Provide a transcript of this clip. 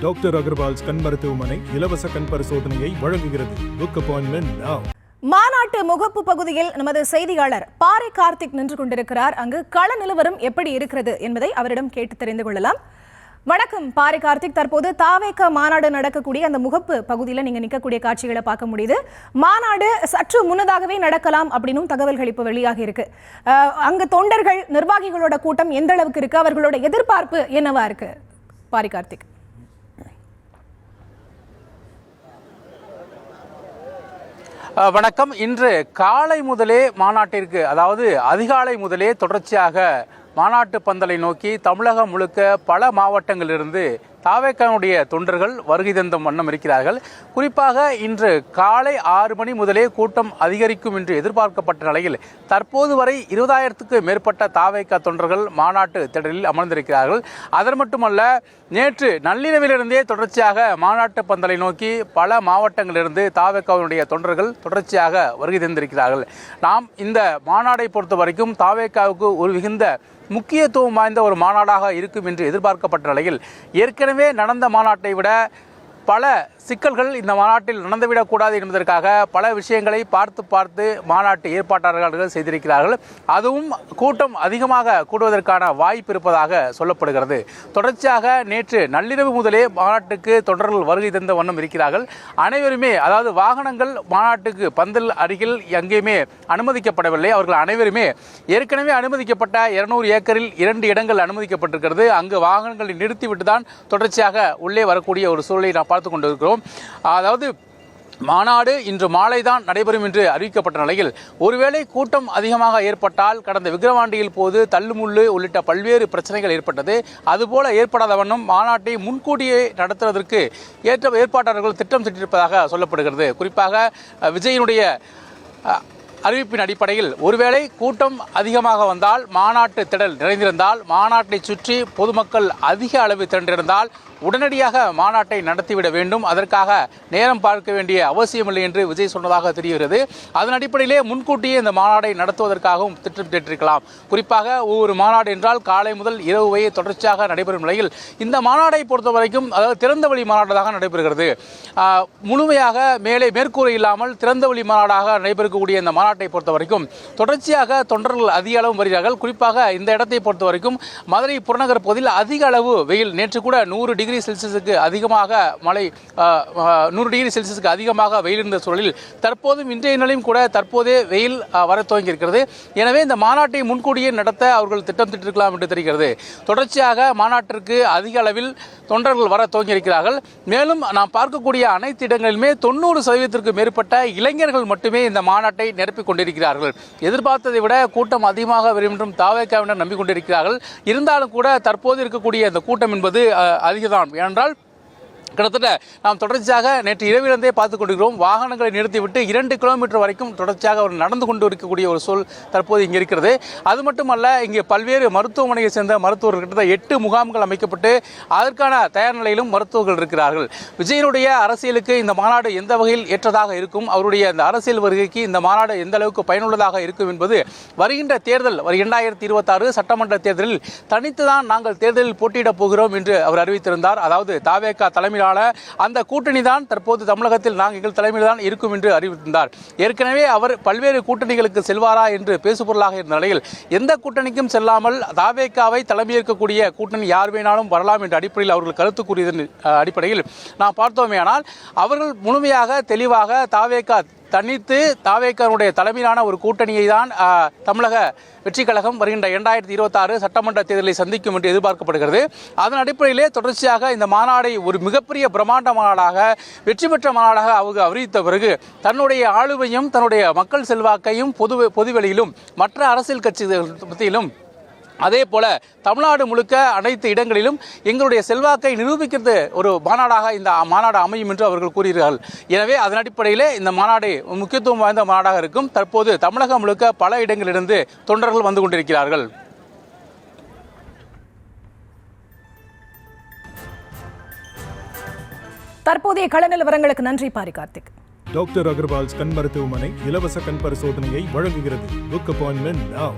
Doctor Agarwal's கண் மருத்துவமனை இலவச கண் பரிசோதனையை வழங்குகிறது. Book appointment now. மாநாட்டு முகப்பு பகுதியில் நமது செய்தியாளர் பாரி கார்த்திக் நின்று கொண்டிருக்கிறார். அங்கு கள நிலவரம் எப்படி இருக்கிறது என்பதை அவரிடம் கேட்டு தெரிந்து கொள்ளலாம். வணக்கம் பாரி கார்த்திக். தற்போது தாவேக மாநாடு நடக்கக்கூடிய அந்த முகப்பு பகுதியில் நீங்க நிற்கக்கூடிய காட்சிகளை பார்க்க முடியுது. மாநாடு சற்று முன்னதாகவே நடக்கலாம் அப்படின்னு தகவல்கள் இப்போ வெளியாக இருக்கு. அங்கு தொண்டர்கள் நிர்வாகிகளோட கூட்டம் எந்த அளவுக்கு இருக்கு, அவர்களோட எதிர்பார்ப்பு என்னவா இருக்கு பாரி கார்த்திக்? வணக்கம். இன்று காலை முதலே மாநாட்டிற்கு, அதாவது அதிகாலை முதலே தொடர்ச்சியாக மாநாட்டு பந்தலை நோக்கி தமிழகம் முழுக்க பல மாவட்டங்களிலிருந்து தாவேகாவுடைய தொண்டர்கள் வருகை தந்த வண்ணம் இருக்கிறார்கள். குறிப்பாக இன்று காலை 6 மணி முதலே கூட்டம் அதிகரிக்கும் என்று எதிர்பார்க்கப்பட்ட நிலையில் தற்போது வரை 20,000க்கு மேற்பட்ட தாவேகா தொண்டர்கள் மாநாட்டு திடலில் அமர்ந்திருக்கிறார்கள். அது மட்டுமல்ல, நேற்று நள்ளிரவிலிருந்தே தொடர்ச்சியாக மாநாட்டு பந்தலை நோக்கி பல மாவட்டங்களிலிருந்து தாவேகாவினுடைய தொண்டர்கள் தொடர்ச்சியாக வருகை தந்திருக்கிறார்கள். நாம் இந்த மாநாடை பொறுத்த வரைக்கும் தாவேகாவுக்கு ஒரு மிகுந்த முக்கியத்துவம் வாய்ந்த ஒரு மாநாடாக இருக்கும் என்று எதிர்பார்க்கப்பட்ட நிலையில் ஏற்கனவே நடந்த மாநாட்டை விட பல சிக்கல்கள் இந்த மாநாட்டில் நடந்துவிடக்கூடாது என்பதற்காக பல விஷயங்களை பார்த்து மாநாட்டு ஏற்பாட்டாளர்கள் செய்திருக்கிறார்கள். அதுவும் கூட்டம் அதிகமாக கூடுவதற்கான வாய்ப்பு இருப்பதாக சொல்லப்படுகிறது. தொடர்ச்சியாக நேற்று நள்ளிரவு முதலே மாநாட்டுக்கு தொண்டர்கள் வருகை தந்த வண்ணம் இருக்கிறார்கள். அனைவருமே, அதாவது வாகனங்கள் மாநாட்டுக்கு பந்தல் அருகில் எங்கேயுமே அனுமதிக்கப்படவில்லை. அவர்கள் அனைவருமே ஏற்கனவே அனுமதிக்கப்பட்ட 200 ஏக்கரில் 2 இடங்கள் அனுமதிக்கப்பட்டிருக்கிறது. அங்கு வாகனங்களை நிறுத்திவிட்டு தான் தொடர்ச்சியாக உள்ளே வரக்கூடிய ஒரு சூழலை நாம் பார்த்து கொண்டிருக்கிறோம். அதாவது மாநாடு இன்று மாலை தான் நடைபெறும் என்று அறிவிக்கப்பட்ட நிலையில் ஒருவேளை கூட்டம் அதிகமாக ஏற்பட்டால், கடந்த விக்கிரவாண்டியில் போது தள்ளுமுள்ளு உள்ளிட்ட பல்வேறு பிரச்சனைகள் ஏற்பட்டது, அதுபோல ஏற்படாத வண்ணம் மாநாட்டை முன்கூட்டியே நடத்துவதற்கு ஏற்பாட்டாளர்கள் திட்டம் தீட்டியிருப்பதாக சொல்லப்படுகிறது. குறிப்பாக விஜயினுடைய அறிவிப்பின் அடிப்படையில் ஒருவேளை கூட்டம் அதிகமாக வந்தால், மாநாட்டு திடல் நிறைந்திருந்தால், மாநாட்டை சுற்றி பொதுமக்கள் அதிக அளவு திரண்டிருந்தால் உடனடியாக மாநாட்டை நடத்திவிட வேண்டும். அதற்காக நேரம் பார்க்க வேண்டிய அவசியமில்லை என்று விஜய் சொன்னதாக தெரிகிறது. அதன் அடிப்படையிலே முன்கூட்டியே இந்த மாநாடை நடத்துவதற்காகவும் திட்டமிட்டிருக்கலாம். குறிப்பாக ஒவ்வொரு மாநாடு என்றால் காலை முதல் இரவு வரை தொடர்ச்சியாக நடைபெறும் நிலையில் இந்த மாநாடை பொறுத்த வரைக்கும், அதாவது திறந்தவெளி மாநாடாக நடைபெறுகிறது. முழுமையாக மேலே மேற்கூரை இல்லாமல் திறந்தவெளி மாநாடாக நடைபெறக்கூடிய இந்த மாநாட்டை பொறுத்த வரைக்கும் தொடர்ச்சியாக தொண்டர்கள் அதிக அளவு வருகிறார்கள். குறிப்பாக இந்த இடத்தை பொறுத்த வரைக்கும் மதுரை புறநகர் பகுதியில் அதிக அளவு வெயில், நேற்று கூட 100 டிகிரி செல்சியஸுக்கு அதிகமாக மழை, 100 டிகிரி செல்சியஸுக்கு அதிகமாக வெயில் இருந்த சூழலில் தற்போதும் இன்றைய நிலையும் கூட தற்போதே வெயில் வர துவங்கி இருக்கிறது. எனவே இந்த மாநாட்டை முன்கூட்டியே நடத்த அவர்கள் திட்டம் திட்டிருக்கலாம் என்று தெரிகிறது. தொடர்ச்சியாக மாநாட்டிற்கு அதிக அளவில் தொண்டர்கள் வர துவங்கி இருக்கிறார்கள். மேலும் நாம் பார்க்கக்கூடிய அனைத்து இடங்களிலுமே 90% மேற்பட்ட இளைஞர்கள் மட்டுமே இந்த மாநாட்டை நிரப்பிக் கொண்டிருக்கிறார்கள். எதிர்பார்த்ததை விட கூட்டம் அதிகமாக வரும் என்றும் தாவேகாவினர் நம்பிக்கொண்டிருக்கிறார்கள். இருந்தாலும் கூட தற்போது இருக்கக்கூடிய இந்த கூட்டம் என்பது அதிகதான். ஏனென்றால் கிட்டத்தட்ட நாம் தொடர்ச்சியாக நேற்று இரவிலிருந்தே பார்த்துக் கொண்டிருக்கிறோம். வாகனங்களை நிறுத்திவிட்டு 2 கிலோமீட்டர் வரைக்கும் தொடர்ச்சியாக அவர் நடந்து கொண்டு இருக்கக்கூடிய ஒரு சூழல் தற்போது இங்கே இருக்கிறது. அது மட்டுமல்ல, இங்கே பல்வேறு மருத்துவமனையை சேர்ந்த மருத்துவர்கள் கிட்டத்தட்ட 8 முகாம்கள் அமைக்கப்பட்டு அதற்கான தயார் நிலையிலும் மருத்துவர்கள் இருக்கிறார்கள். விஜயனுடைய அரசியலுக்கு இந்த மாநாடு எந்த வகையில் ஏற்றதாக இருக்கும், அவருடைய இந்த அரசியல் வருகைக்கு இந்த மாநாடு எந்த அளவுக்கு பயனுள்ளதாக இருக்கும் என்பது வருகின்ற தேர்தல், 2026 சட்டமன்ற தேர்தலில் தனித்துதான் நாங்கள் தேர்தலில் போட்டியிடப் போகிறோம் என்று அவர் அறிவித்திருந்தார். அதாவது தாவேகா தலைமை அந்த கூட்டணி தான் தற்போது தமிழகத்தில் எங்கள் தலைமையில் தான் இருக்கும் என்று அறிவித்திருந்தார். ஏற்கனவே அவர் பல்வேறு கூட்டணிகளுக்கு செல்வாரா என்று பேசுபொருளாக இருந்த நிலையில் எந்த கூட்டணிக்கும் செல்லாமல் தாவேகாவை தலைமையேற்கக்கூடிய கூட்டணி யார் வேணாலும் வரலாம் என்ற அடிப்படையில் அவர்கள் கருத்து கூறியதன் அடிப்படையில் நாம் பார்த்தோமேயானால் அவர்கள் முழுமையாக தெளிவாக தாவேகா தனித்து தாவேகாவுடைய தலைமையிலான ஒரு கூட்டணியை தான் தமிழக வெற்றி கழகம் வருகின்ற 2026 சட்டமன்ற தேர்தலை சந்திக்கும் என்று எதிர்பார்க்கப்படுகிறது. அதன் அடிப்படையிலே தொடர்ச்சியாக இந்த மாநாடை ஒரு மிகப்பெரிய பிரம்மாண்ட மாநாடாக, வெற்றி பெற்ற மாநாடாக அவங்க அறிவித்த பிறகு தன்னுடைய ஆளுமையும் தன்னுடைய மக்கள் செல்வாக்கையும் பொதுவெளியிலும் மற்ற அரசியல் கட்சிகள் மத்தியிலும், அதே போல தமிழ்நாடு முழுக்க அனைத்து இடங்களிலும் எங்களுடைய செல்வாக்கை நிரூபிக்கிறது ஒரு மாநாடாக இந்த மாநாடு அமையும் என்று அவர்கள் கூறுகிறார்கள். எனவே அதன் அடிப்படையிலே இந்த மாநாடு முக்கியத்துவம் வாய்ந்த மாநாடாக இருக்கும். தற்போது தமிழகம் முழுக்க பல இடங்களிலிருந்து தொண்டர்கள் வந்து கொண்டிருக்கிறார்கள். தற்போதைய கள நிலவரங்களுக்கு நன்றி பாரி கார்த்திக். டாக்டர் அகர்வால்ஸ் கண் மருத்துவமனை இலவச கண் பரிசோதனையை வழங்குகிறது. Book appointment now.